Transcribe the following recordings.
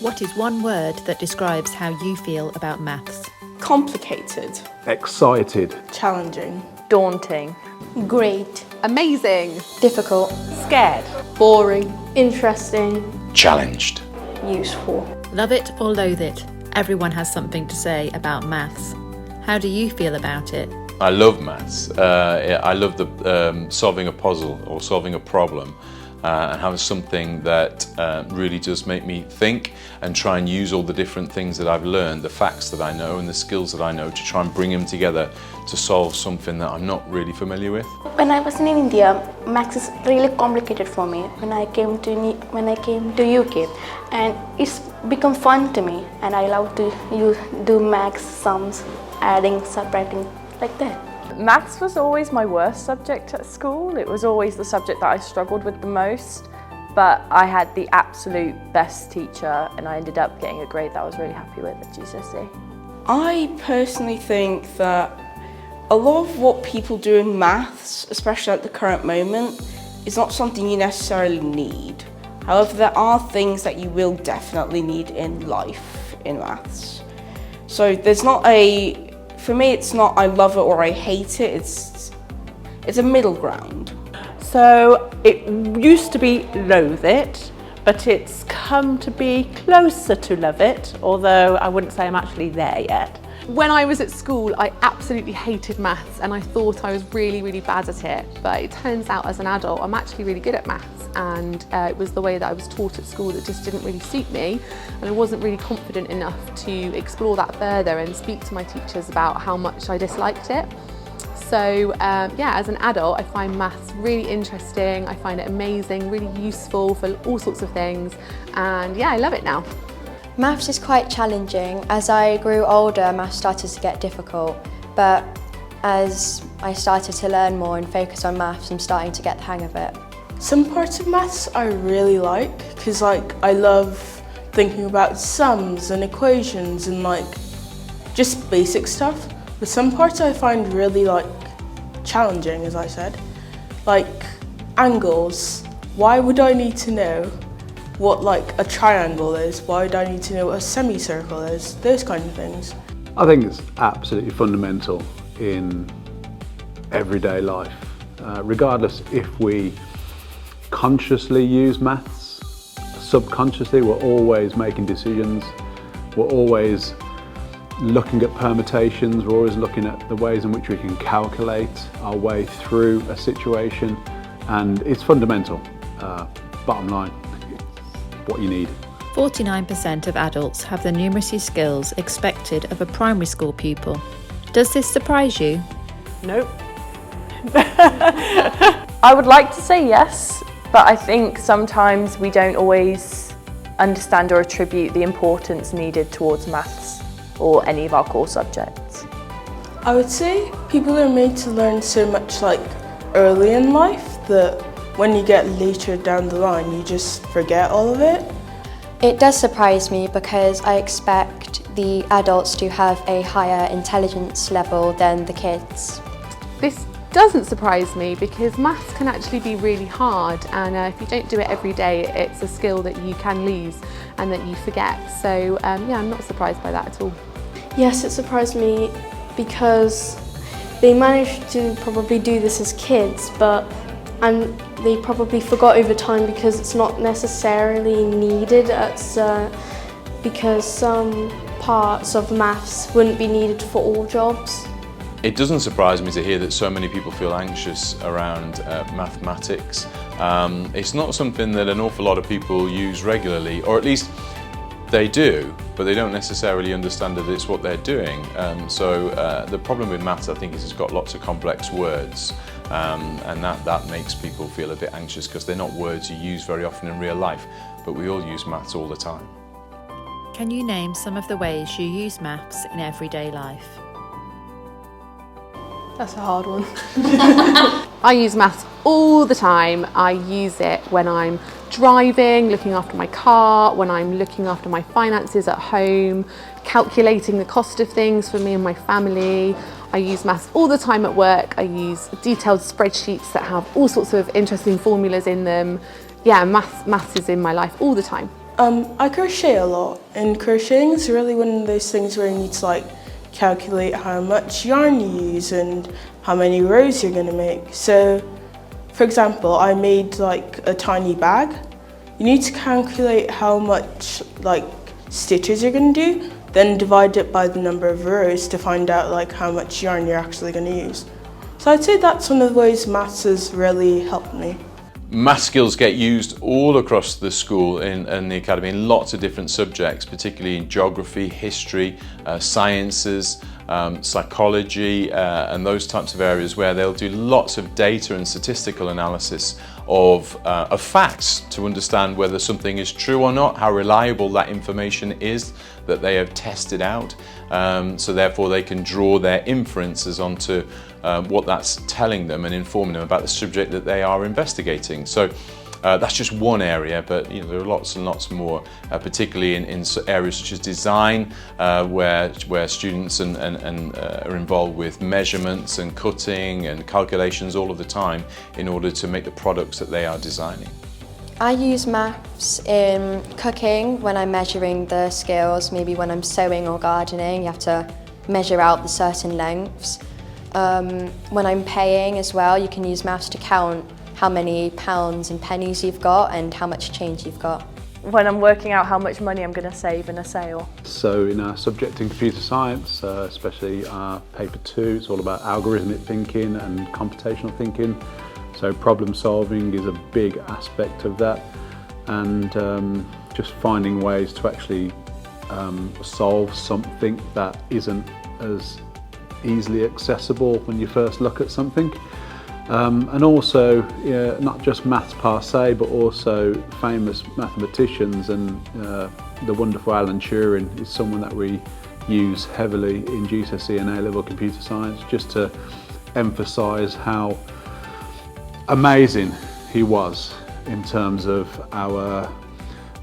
What is one word that describes how you feel about maths? Complicated. Excited. Challenging. Daunting. Great. Amazing. Difficult. Scared. Boring. Interesting. Challenged. Useful. Love it or loathe it, everyone has something to say about maths. How do you feel about it? I love maths. I love the solving a puzzle or solving a problem. And having something that really does make me think and try and use all the different things that I've learned, the facts that I know and the skills that I know, to try and bring them together to solve something that I'm not really familiar with. When I was in India, maths is really complicated for me. When I came to UK, and it's become fun to me, and I love to do maths, sums, adding, subtracting, like that. Maths was always my worst subject at school. It was always the subject that I struggled with the most, but I had the absolute best teacher and I ended up getting a grade that I was really happy with at GCSE. I personally think that a lot of what people do in maths, especially at the current moment, is not something you necessarily need. However, there are things that you will definitely need in life in maths. So there's not for me, it's not I love it or I hate it, it's a middle ground. So it used to be loathe it, but it's come to be closer to love it, although I wouldn't say I'm actually there yet. When I was at school, I absolutely hated maths and I thought I was really, really bad at it. But it turns out as an adult, I'm actually really good at maths, and it was the way that I was taught at school that just didn't really suit me. And I wasn't really confident enough to explore that further and speak to my teachers about how much I disliked it. So yeah, as an adult, I find maths really interesting. I find it amazing, really useful for all sorts of things. And yeah, I love it now. Maths is quite challenging. As I grew older, maths started to get difficult, but as I started to learn more and focus on maths, I'm starting to get the hang of it. Some parts of maths I really like, because I love thinking about sums and equations and just basic stuff. But some parts I find really challenging, as I said. Like angles. Why would I need to know what a triangle is? Why would I need to know what a semicircle is? Those kind of things. I think it's absolutely fundamental in everyday life, regardless if we consciously use maths, subconsciously we're always making decisions, we're always looking at permutations, we're always looking at the ways in which we can calculate our way through a situation, and it's fundamental. Bottom line, what you need. 49% of adults have the numeracy skills expected of a primary school pupil. Does this surprise you? Nope. I would like to say yes, but I think sometimes we don't always understand or attribute the importance needed towards maths or any of our core subjects. I would say people are made to learn so much early in life that when you get later down the line, you just forget all of it. It does surprise me because I expect the adults to have a higher intelligence level than the kids. This doesn't surprise me because maths can actually be really hard, and if you don't do it every day, it's a skill that you can lose and that you forget. So yeah, I'm not surprised by that at all. Yes, it surprised me because they managed to probably do this as kids, and they probably forgot over time because it's not necessarily needed because some parts of maths wouldn't be needed for all jobs. It doesn't surprise me to hear that so many people feel anxious around mathematics. It's not something that an awful lot of people use regularly, or at least they do, but they don't necessarily understand that it's what they're doing. So the problem with maths, I think, is it's got lots of complex words, and that makes people feel a bit anxious because they're not words you use very often in real life, but we all use maths all the time. Can you name some of the ways you use maths in everyday life? That's a hard one. I use maths all the time. I use it when I'm driving, looking after my car, when I'm looking after my finances at home, calculating the cost of things for me and my family. I use maths all the time at work. I use detailed spreadsheets that have all sorts of interesting formulas in them. Yeah, maths is in my life all the time. I crochet a lot, and crocheting is really one of those things where you need to like calculate how much yarn you use and how many rows you're going to make. So, for example, I made like a tiny bag. You need to calculate how much like stitches you're going to do, then divide it by the number of rows to find out like how much yarn you're actually going to use. So I'd say that's one of the ways maths has really helped me. Math skills get used all across the school and the academy in lots of different subjects, particularly in geography, history, sciences, psychology, and those types of areas where they'll do lots of data and statistical analysis of facts to understand whether something is true or not, how reliable that information is that they have tested out. So therefore they can draw their inferences onto what that's telling them and informing them about the subject that they are investigating. So that's just one area, but you know, there are lots and lots more, particularly in areas such as design, where students are involved with measurements and cutting and calculations all of the time in order to make the products that they are designing. I use maths in cooking when I'm measuring the skills, maybe when I'm sewing or gardening, you have to measure out the certain lengths. When I'm paying as well, you can use maths to count how many pounds and pennies you've got and how much change you've got. When I'm working out how much money I'm going to save in a sale. So in our subject in computer science, especially paper 2, it's all about algorithmic thinking and computational thinking. So problem solving is a big aspect of that, and just finding ways to actually solve something that isn't as easily accessible when you first look at something. And also, not just maths per se, but also famous mathematicians, and the wonderful Alan Turing is someone that we use heavily in GCSE and A-level computer science, just to emphasise how amazing he was in terms of our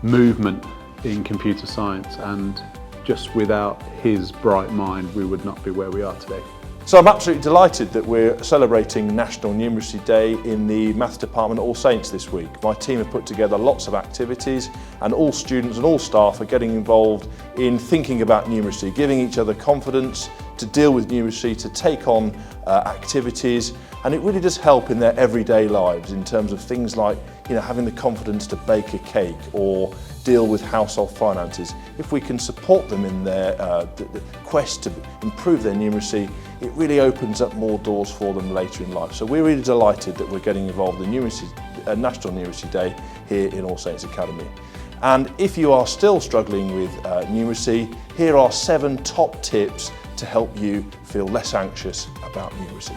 movement in computer science, and just without his bright mind we would not be where we are today. So I'm absolutely delighted that we're celebrating National Numeracy Day in the Maths Department at All Saints this week. My team have put together lots of activities, and all students and all staff are getting involved in thinking about numeracy, giving each other confidence to deal with numeracy, to take on activities, and it really does help in their everyday lives in terms of things like, you know, having the confidence to bake a cake or deal with household finances. If we can support them in their quest to improve their numeracy, it really opens up more doors for them later in life. So we're really delighted that we're getting involved in National Numeracy Day here in All Saints Academy. And if you are still struggling with numeracy, here are 7 top tips to help you feel less anxious about numeracy.